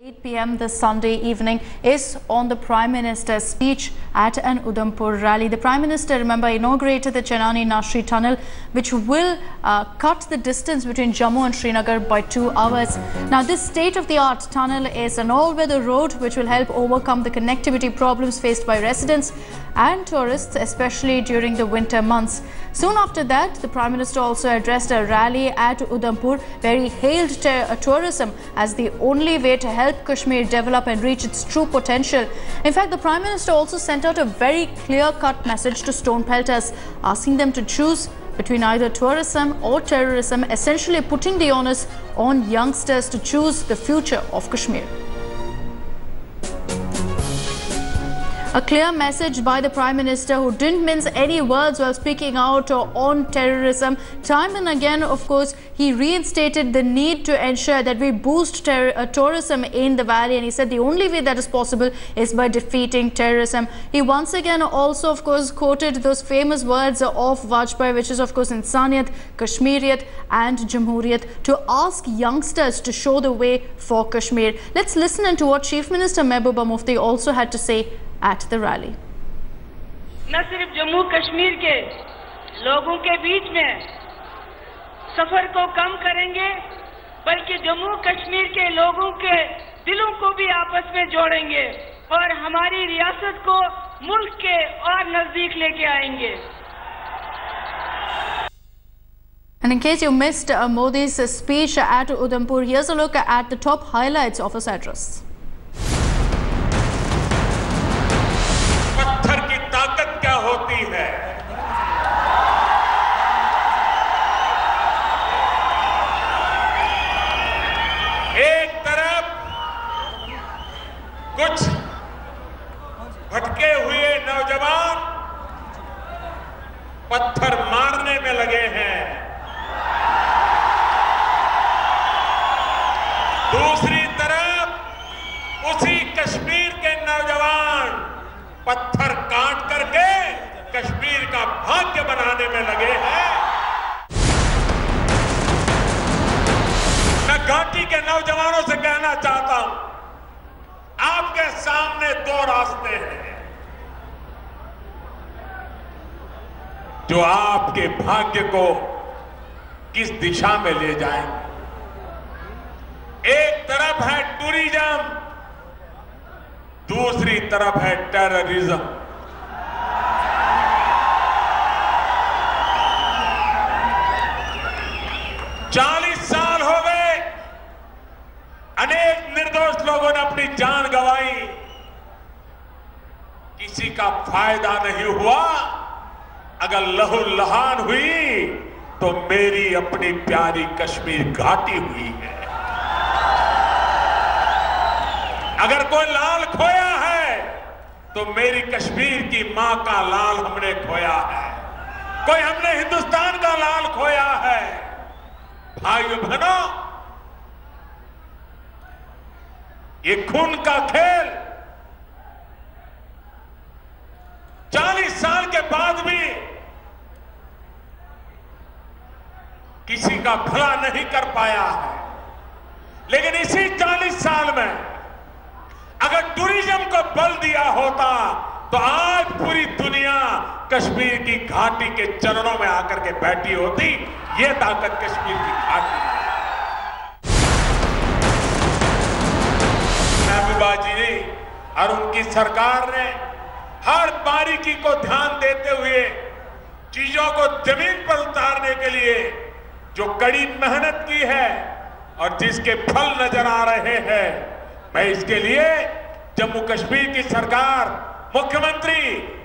8 p.m. this Sunday evening is on the Prime Minister's speech at an Udhampur rally. The Prime Minister, remember, inaugurated the Chenani-Nashri tunnel, which will cut the distance between Jammu and Srinagar by 2 hours. Now, this state-of-the-art tunnel is an all-weather road which will help overcome the connectivity problems faced by residents and tourists, especially during the winter months. Soon after that, the Prime Minister also addressed a rally at Udhampur where he hailed tourism as the only way to help Kashmir develop and reach its true potential. In fact, the Prime Minister also sent out a very clear-cut message to Stone-Pelters, asking them to choose between either tourism or terrorism, essentially putting the onus on youngsters to choose the future of Kashmir. A clear message by the Prime Minister, who didn't mince any words while speaking out on terrorism. Time and again, of course, he reinstated the need to ensure that we boost tourism in the valley, and he said the only way that is possible is by defeating terrorism. He once again also, of course, quoted those famous words of Vajpayee, which is, of course, Insaniyat, Kashmiriyat and Jamhuriyat, to ask youngsters to show the way for Kashmir. Let's listen into what Chief Minister Mehbooba Mufti also had to say at the rally. न सिर्फ जम्मू कश्मीर के लोगों के बीच में सफर को कम करेंगे, बल्कि जम्मू कश्मीर के लोगों के दिलों को भी आपस में जोड़ेंगे और हमारी रियासत को मुल्क के और नजदीक लेके आएंगे. And in case you missed Modi's speech at Udhampur, here's a look at the top highlights of his address. पत्थर की ताकत क्या होती है? एक तरफ कुछ भटके हुए नौजवान पत्थर मारने में लगे हैं, दूसरी तरफ उसी कश्मीर के नौजवान पत्थर काट करके कश्मीर का भाग्य बनाने में लगे हैं. मैं घाटी के नौजवानों से कहना चाहता हूं, आपके सामने दो रास्ते हैं जो आपके भाग्य को किस दिशा में ले जाएंगे. एक तरफ है टूरिज्म, दूसरी तरफ है टेररिज्म. चालीस साल हो गए, अनेक निर्दोष लोगों ने अपनी जान गंवाई, किसी का फायदा नहीं हुआ. अगर लहूलुहान हुई तो मेरी अपनी प्यारी कश्मीर घाटी हुई है. अगर कोई लाल खोया है तो मेरी कश्मीर की मां का लाल हमने खोया है. कोई हमने हिंदुस्तान का लाल खोया है. भाइयों बहनों, ये खून का खेल 40 साल के बाद भी किसी का भला नहीं कर पाया है. लेकिन इसी 40 साल में अगर टूरिज्म को बल दिया होता तो आज पूरी दुनिया कश्मीर की घाटी के चरणों में आकर के बैठी होती. ये ताकत कश्मीर की घाटी है. महबूबा जी ने और उनकी सरकार ने हर बारीकी को ध्यान देते हुए चीजों को जमीन पर उतारने के लिए जो कड़ी मेहनत की है और जिसके फल नजर आ रहे हैं, मैं इसके लिए जम्मू कश्मीर की सरकार, मुख्यमंत्री,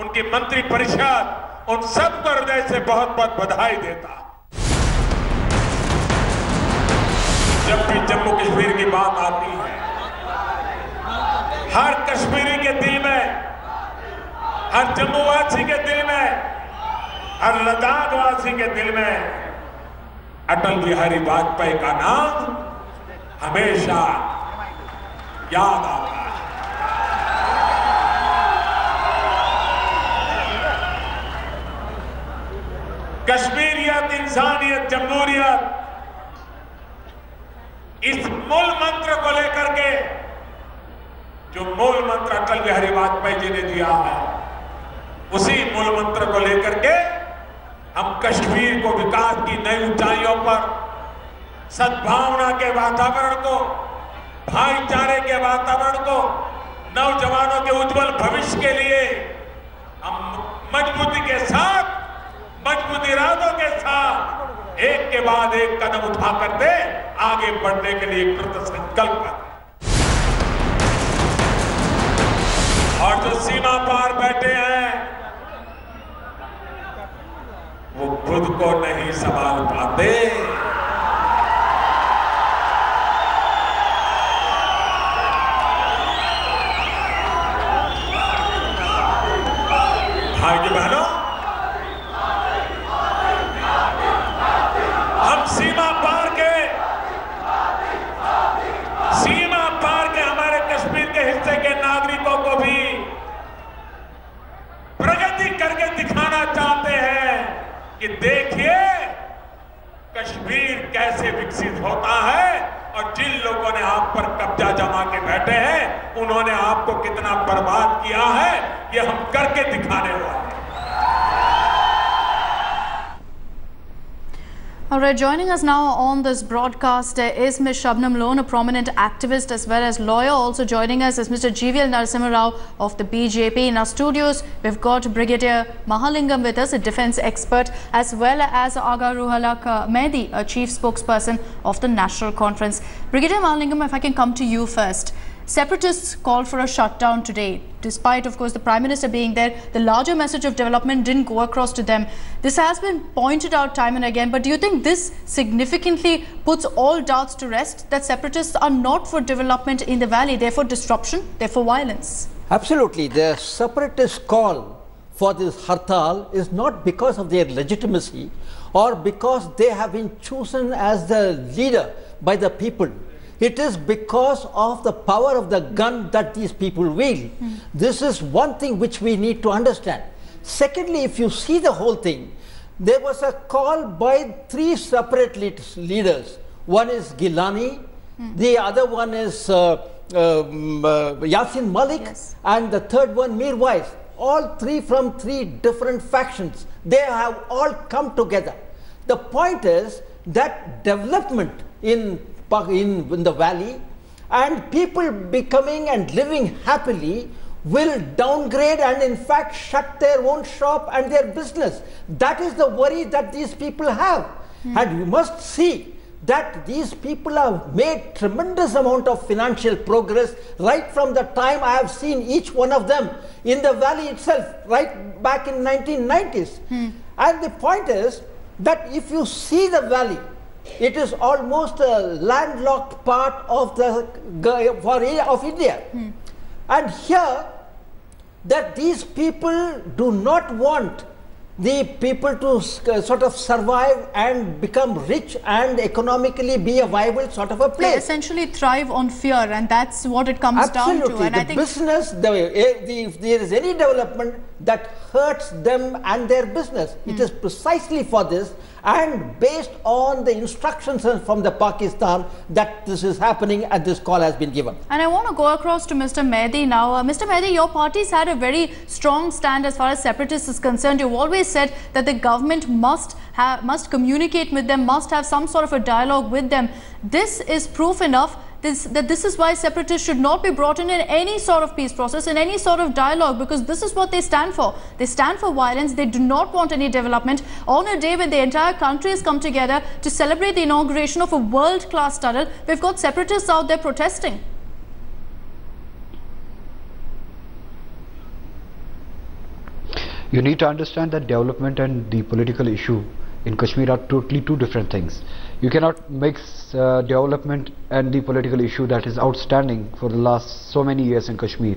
उनकी मंत्री परिषद, उन सबको हृदय से बहुत बहुत बधाई देता. जब भी जम्मू कश्मीर की बात आती है, हर कश्मीरी के दिल में, हर जम्मू वासी के दिल में, हर लद्दाख वासी के दिल में अटल बिहारी वाजपेयी का नाम हमेशा याद आता है. कश्मीरियत, इंसानियत, जमहूरियत, इस मूल मंत्र को लेकर के जो मूल मंत्र अटल बिहारी वाजपेयी जी ने दिया है, उसी मूल मंत्र को लेकर के हम कश्मीर को विकास की नई ऊंचाइयों पर, सद्भावना के वातावरण को, भाईचारे के वातावरण को, नौजवानों के उज्जवल भविष्य के लिए हम मजबूती के साथ, मजबूत इरादों के साथ एक के बाद एक कदम उठा करते आगे बढ़ने के लिए कृत संकल्प है। और जो सीमा पार बैठे हैं वो खुद को नहीं संभाल पाते। भाई जी बहनों, हम सीमा पार के हमारे कश्मीर के हिस्से के नागरिकों को भी प्रगति करके दिखाना चाहते हैं कि देखिए कश्मीर कैसे विकसित होता है, और जिन लोगों ने आप पर कब्जा जमा के बैठे हैं उन्होंने आपको कितना बर्बाद किया है, ये हम करके दिखाने वाले हैं। All right, joining us now on this broadcast is Ms. Shabnam Lone, a prominent activist as well as lawyer. Also joining us is Mr. GVL Narasimha Rao of the BJP. In our studios, we've got Brigadier Mahalingam with us, a defense expert, as well as Aga Ruhalak Mehdi, a chief spokesperson of the National Conference. Brigadier Mahalingam, if I can come to you first. Separatists called for a shutdown today. Despite, of course, the Prime Minister being there, the larger message of development didn't go across to them. This has been pointed out time and again, but do you think this significantly puts all doubts to rest, that separatists are not for development in the valley, they're for disruption, they're for violence? Absolutely. The separatist call for this hartal is not because of their legitimacy or because they have been chosen as the leader by the people. It is because of the power of the gun that these people wield. This is one thing which we need to understand. Secondly, if you see the whole thing, there was a call by three separate leaders. One is Gilani, the other one is Yasin Malik, yes, and the third one Mirwais. All three from three different factions. They have all come together. The point is that development in the valley and people becoming and living happily will downgrade and in fact shut their own shop and their business. That is the worry that these people have. And you must see that these people have made tremendous amount of financial progress right from the time I have seen each one of them in the valley itself, right back in 1990s. And the point is that if you see the valley, it is almost a landlocked part of of India. And here, that these people do not want the people to sort of survive and become rich and economically be a viable sort of a place. They essentially thrive on fear, and that's what it comes down to. And I think business, if there is any development that hurts them and their business, it is precisely for this and based on the instructions from the Pakistan that this is happening and this call has been given. And I want to go across to Mr. Mehdi now. Mr. Mehdi, your party's had a very strong stand as far as separatists is concerned. You've always said that the government must communicate with them, must have some sort of a dialogue with them. This is proof enough that this is why separatists should not be brought in any sort of peace process, in any sort of dialogue, because this is what they stand for. They stand for violence. They do not want any development. On a day when the entire country has come together to celebrate the inauguration of a world-class tunnel, we've got separatists out there protesting. You need to understand that development and the political issue in Kashmir are totally two different things. You cannot mix development and the political issue that is outstanding for the last so many years in Kashmir.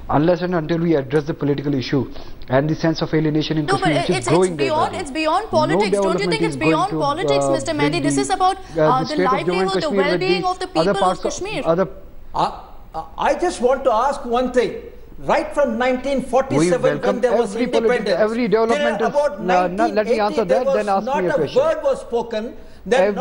Unless and until we address the political issue and the sense of alienation in Kashmir, which is growing day by day. It's beyond politics. Don't you think it's beyond politics, Mr. Mehdi? This is about the livelihood, the well-being of the people of Kashmir. I just want to ask one thing. Right from 1947, when there was independence, every development is, about 1980, let me answer that, then ask me a question. Not a word was spoken, there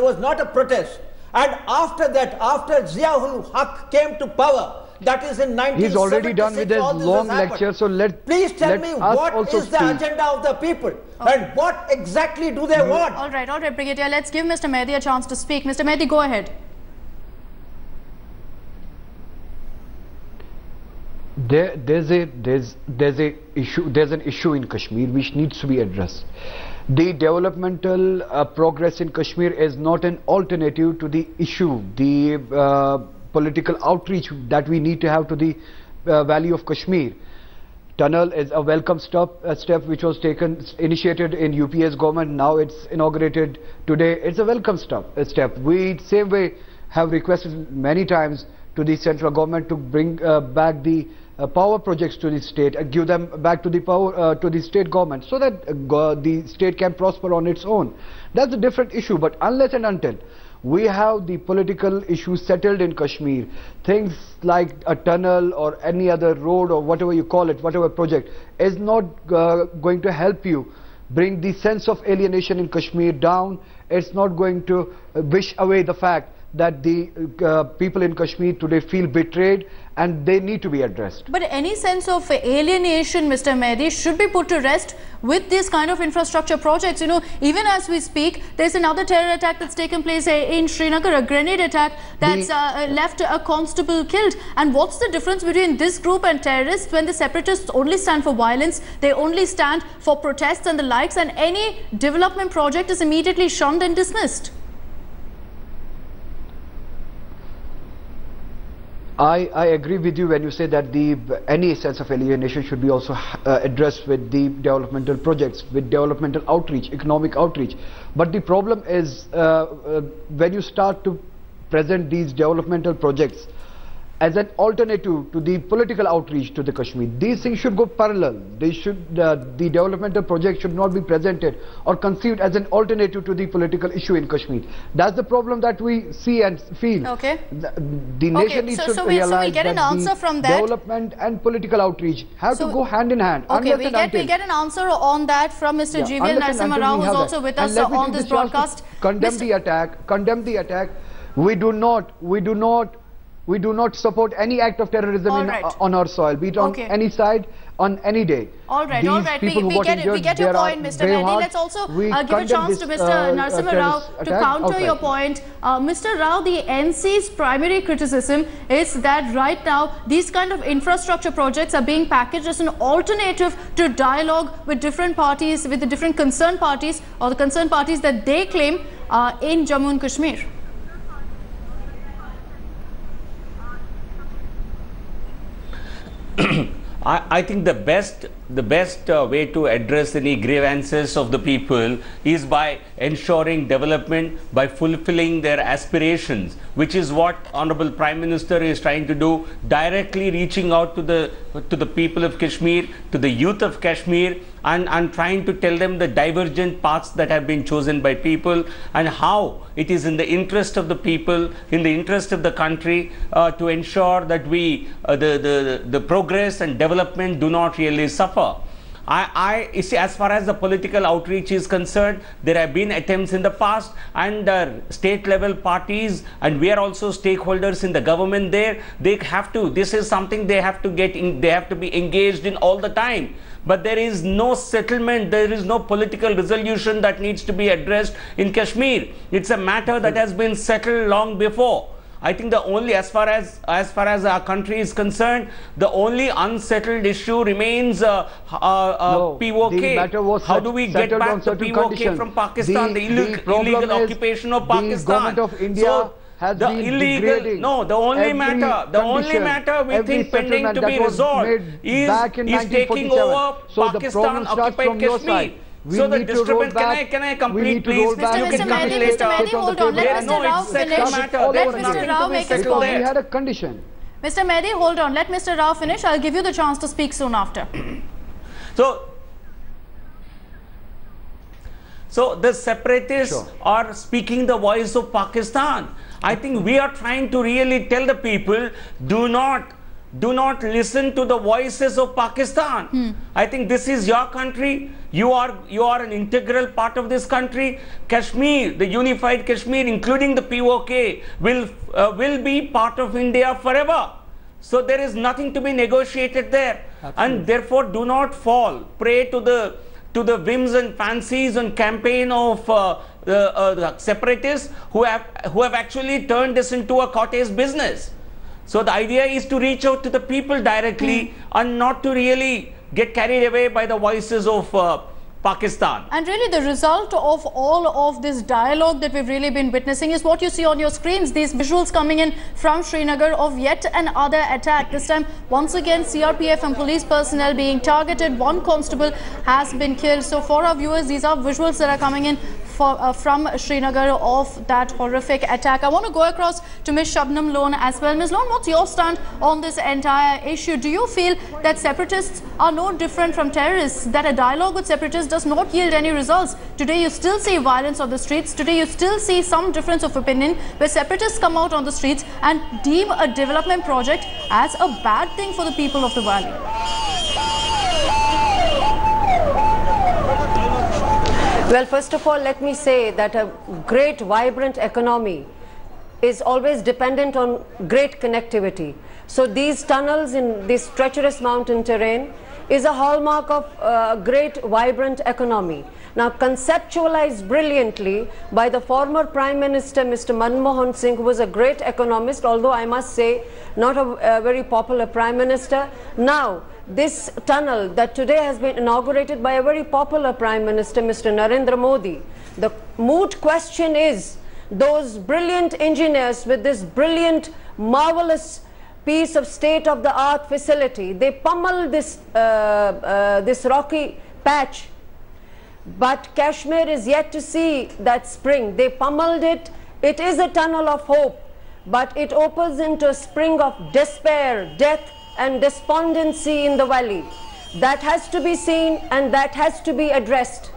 was not a protest. And after that, after Ziaul Haq came to power, that is in 1976. He's already done with his long lecture, so please tell me what is the agenda of the people and what exactly do they want? All right, Brigadier. Let's give Mr. Mehdi a chance to speak. Mr. Mehdi, go ahead. There's an issue in Kashmir which needs to be addressed. The developmental progress in Kashmir is not an alternative to the issue, the political outreach that we need to have to the Valley of Kashmir. Tunnel is a welcome step which was initiated in UPS government. Now it's inaugurated today. It's a welcome step. We same way have requested many times to the central government to bring back the power projects to the state and give them back to the power to the state government, so that the state can prosper on its own. That's a different issue. But unless and until we have the political issues settled in Kashmir, things like a tunnel or any other road or whatever you call it, whatever project, is not going to help you bring the sense of alienation in Kashmir down. It's not going to wish away the fact that the people in Kashmir today feel betrayed, and they need to be addressed. But any sense of alienation, Mr. Mehdi, should be put to rest with these kind of infrastructure projects. You know, even as we speak, there's another terror attack that's taken place in Srinagar, a grenade attack that's left a constable killed. And what's the difference between this group and terrorists when the separatists only stand for violence, they only stand for protests and the likes, and any development project is immediately shunned and dismissed? I agree with you when you say that any sense of alienation should be also addressed with the developmental projects, with developmental outreach, economic outreach. But the problem is when you start to present these developmental projects as an alternative to the political outreach to the Kashmir, these things should go parallel. They should, the developmental project should not be presented or conceived as an alternative to the political issue in Kashmir. That's the problem that we see and feel. Okay. The nation needs to realize get an answer from that. Development and political outreach have to go hand in hand. Okay, we get an answer on that from Mr. GVL Narasimha Rao, who's also with us on this broadcast. Condemn the attack. We do not support any act of terrorism on our soil, be it on any side, on any day. All right. We get your point, Mr. Mehdi. Let's also give a chance to Mr. Narasimha Rao to counter your point. Mr. Rao, the NC's primary criticism is that right now these kind of infrastructure projects are being packaged as an alternative to dialogue with different parties, with the different concerned parties, or the concerned parties that they claim in Jammu and Kashmir. I think the best way to address any grievances of the people is by ensuring development, by fulfilling their aspirations, which is what Honorable Prime Minister is trying to do, directly reaching out to the people of Kashmir, to the youth of Kashmir, and trying to tell them the divergent paths that have been chosen by people and how it is in the interest of the people, in the interest of the country, to ensure that the progress and development do not really suffer. You see, as far as the political outreach is concerned, there have been attempts in the past, and state level parties, and we are also stakeholders in the government there. They have to, this is something they have to get in, they have to be engaged in all the time. But there is no settlement, there is no political resolution that needs to be addressed in Kashmir. It's a matter that has been settled long before. I think the only, as far as our country is concerned, the only unsettled issue remains POK. How do we get back the POK from Pakistan, the illegal occupation of Pakistan? The government of India has been degrading. No, the only matter we think pending to be resolved is taking over Pakistan occupied Kashmir. So the disturbance, can I complete, please? Mr. Mehdi, hold on. Let Mr. Rao finish. Let Mr. Rao make his point. We had a condition. Mr. Mehdi, hold on. Let Mr. Rao finish. I'll give you the chance to speak soon after. So the separatists are speaking the voice of Pakistan. I think we are trying to really tell the people, do not do not listen to the voices of Pakistan. I think this is your country. You are an integral part of this country. Kashmir, the unified Kashmir, including the POK, will be part of India forever. So there is nothing to be negotiated there. Absolutely. And therefore do not fall prey to the whims and fancies and campaign of the separatists who have actually turned this into a cottage business. So the idea is to reach out to the people directly and not to really get carried away by the voices of Pakistan. And really the result of all of this dialogue that we've really been witnessing is what you see on your screens, these visuals coming in from Srinagar of yet another attack. This time once again CRPF and police personnel being targeted. One constable has been killed. So for our viewers, these are visuals that are coming in from Srinagar of that horrific attack. I want to go across to Ms. Shabnam Lone as well. Ms. Lone, what's your stand on this entire issue? Do you feel that separatists are no different from terrorists, that a dialogue with separatists does not yield any results? Today you still see violence on the streets. Today you still see some difference of opinion where separatists come out on the streets and deem a development project as a bad thing for the people of the valley. Well, first of all, let me say that a great, vibrant economy is always dependent on great connectivity. So these tunnels in this treacherous mountain terrain is a hallmark of a great, vibrant economy. Now, conceptualized brilliantly by the former Prime Minister, Mr. Manmohan Singh, who was a great economist, although I must say not a very popular Prime Minister. Now, this tunnel that today has been inaugurated by a very popular Prime Minister, Mr. Narendra Modi. The moot question is, those brilliant engineers with this brilliant, marvelous piece of state-of-the-art facility, they pummel this, this rocky patch, but Kashmir is yet to see that spring. They pummeled it. It is a tunnel of hope, but it opens into a spring of despair, death, and despondency in the valley. That has to be seen and that has to be addressed.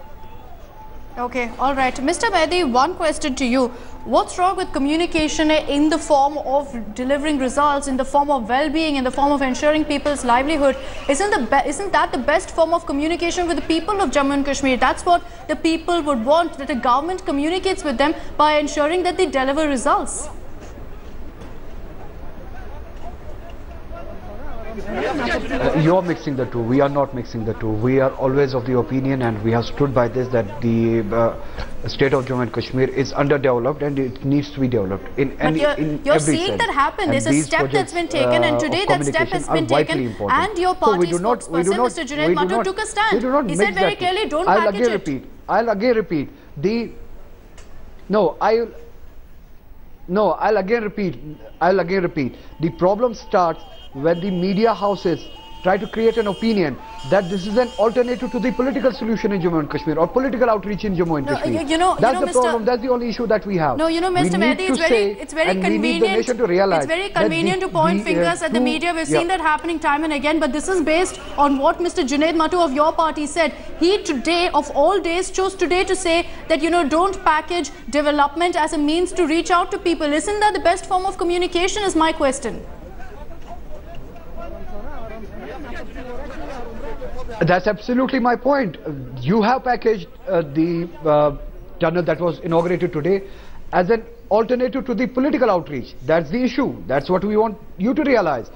Okay, all right. Mr. Mehdi, one question to you. What's wrong with communication in the form of delivering results, in the form of well-being, in the form of ensuring people's livelihood? Isn't that the best form of communication with the people of Jammu and Kashmir? That's what the people would want, that the government communicates with them by ensuring that they deliver results. You're mixing the two. We are not mixing the two. We are always of the opinion, and we have stood by this, that the state of Jammu and Kashmir is underdeveloped and it needs to be developed in every sense. You're seeing that happen. There's a step that's been taken, and today that step has been taken. And your party spokesperson, Mr. Junaid Mattu, took a stand. He said very clearly, don't package it. I'll again repeat. I'll again repeat. The problem starts when the media houses try to create an opinion that this is an alternative to the political solution in Jammu and Kashmir or political outreach in Jammu and Kashmir. That's the problem. That's the only issue that we have. No, Mr. Mehdi, it's very convenient. It's very convenient to point fingers at the media. We've seen that happening time and again. But this is based on what Mr. Junaid Mattu of your party said. He today, of all days, chose today to say that don't package development as a means to reach out to people. Isn't that the best form of communication? Is my question. That's absolutely my point. You have packaged the tunnel that was inaugurated today as an alternative to the political outreach. That's the issue. That's what we want you to realize.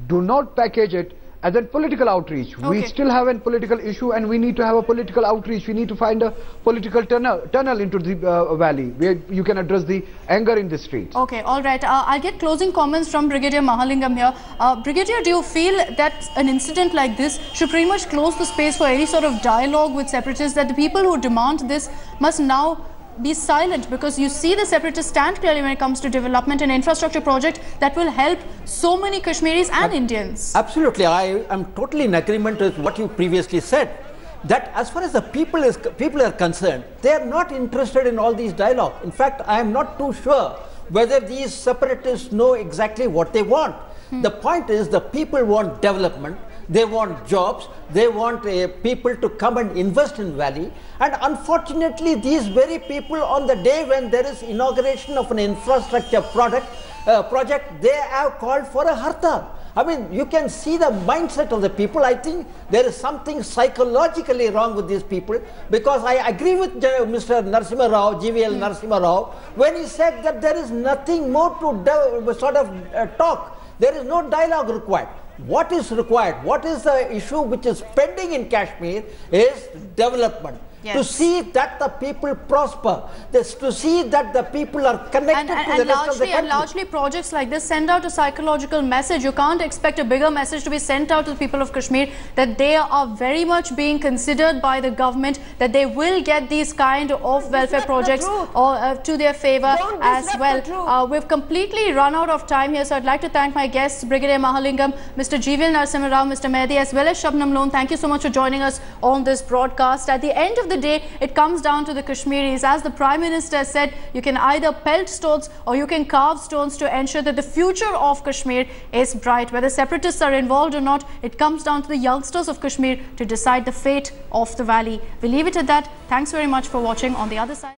Do not package it as a political outreach. Okay. We still have a political issue and we need to have a political outreach. We need to find a political tunnel into the valley where you can address the anger in the streets. Okay, all right. I'll get closing comments from Brigadier Mahalingam here. Brigadier, do you feel that an incident like this should pretty much close the space for any sort of dialogue with separatists, that the people who demand this must now be silent, because you see the separatists stand clearly when it comes to development and infrastructure project that will help so many Kashmiris and Indians? Absolutely. I am totally in agreement with what you previously said, that as far as the people are concerned, they are not interested in all these dialogue. In fact, I am not too sure whether these separatists know exactly what they want. The point is, the people want development. They want jobs, they want people to come and invest in Valley, and unfortunately these very people, on the day when there is inauguration of an infrastructure project, they have called for a hartal. I mean, you can see the mindset of the people. I think there is something psychologically wrong with these people, because I agree with Mr. Narasimha Rao, GVL Narasimha Rao, when he said that there is nothing more to sort of talk. There is no dialogue required. What is required, what is the issue which is pending in Kashmir is development. Yes. To see that the people prosper, to see that the people are connected to the rest of the country. And largely projects like this send out a psychological message. You can't expect a bigger message to be sent out to the people of Kashmir, that they are very much being considered by the government, that they will get these kind of welfare projects to their favor as well. We've completely run out of time here, so I'd like to thank my guests, Brigadier Mahalingam, Mr. GVL Narasimha Rao, Mr. Mehdi, as well as Shabnam Lone. Thank you so much for joining us on this broadcast. At the end of the day, it comes down to the Kashmiris. As the Prime Minister said, you can either pelt stones or you can carve stones to ensure that the future of Kashmir is bright. Whether separatists are involved or not, it comes down to the youngsters of Kashmir to decide the fate of the valley. We leave it at that. Thanks very much for watching. On the other side.